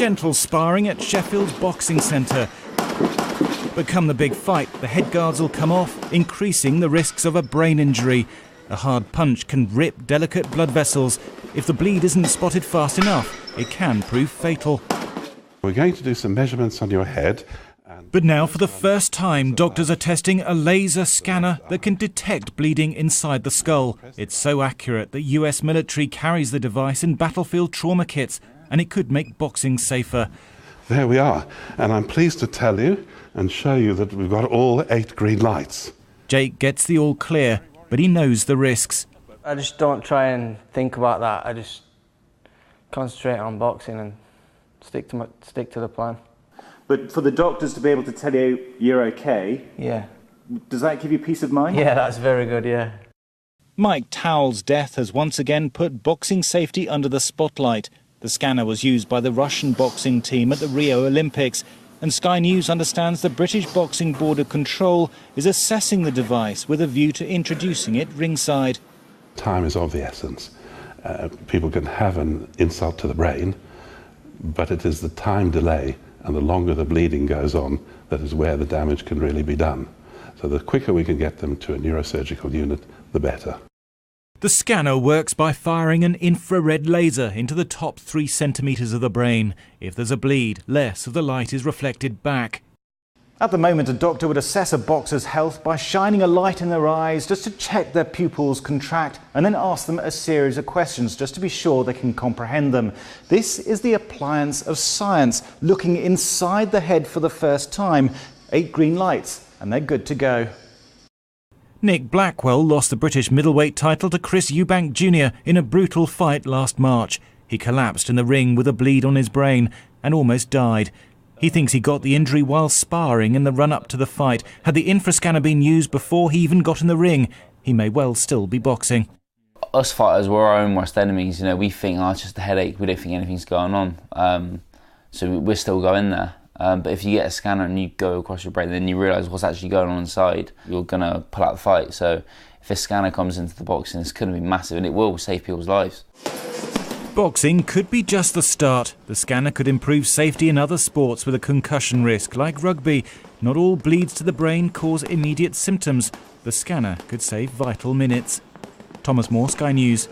Gentle sparring at Sheffield's boxing centre. But come the big fight, the headguards will come off, increasing the risks of a brain injury. A hard punch can rip delicate blood vessels. If the bleed isn't spotted fast enough, it can prove fatal. We're going to do some measurements on your head. But now, for the first time, doctors are testing a laser scanner that can detect bleeding inside the skull. It's so accurate that US military carries the device in battlefield trauma kits, and it could make boxing safer. There we are, and I'm pleased to tell you and show you that we've got all 8 green lights. Jake gets the all clear, but he knows the risks. I just don't try and think about that. I just concentrate on boxing and stick to the plan. But for the doctors to be able to tell you you're okay, yeah. Does that give you peace of mind? Yeah, that's very good, yeah. Mike Towell's death has once again put boxing safety under the spotlight. The scanner was used by the Russian boxing team at the Rio Olympics, and Sky News understands the British Boxing Board of Control is assessing the device with a view to introducing it ringside. Time is of the essence. People can have an insult to the brain, but it is the time delay and the longer the bleeding goes on that is where the damage can really be done. So the quicker we can get them to a neurosurgical unit, the better. The scanner works by firing an infrared laser into the top 3 centimetres of the brain. If there's a bleed, less of the light is reflected back. At the moment, a doctor would assess a boxer's health by shining a light in their eyes just to check their pupils contract and then ask them a series of questions just to be sure they can comprehend them. This is the appliance of science, looking inside the head for the first time. 8 green lights, and they're good to go. Nick Blackwell lost the British middleweight title to Chris Eubank Jr. in a brutal fight last March. He collapsed in the ring with a bleed on his brain and almost died. He thinks he got the injury while sparring in the run-up to the fight. Had the Infrascanner been used before he even got in the ring, he may well still be boxing. Us fighters, we're our own worst enemies. You know, we think, oh, it's just a headache. We don't think anything's going on. So we're still going there. But if you get a scanner and you go across your brain, then you realise what's actually going on inside, you're going to pull out the fight. So if a scanner comes into the boxing, it's going to be massive, and it will save people's lives. Boxing could be just the start. The scanner could improve safety in other sports with a concussion risk, like rugby. Not all bleeds to the brain cause immediate symptoms. The scanner could save vital minutes. Thomas Moore, Sky News.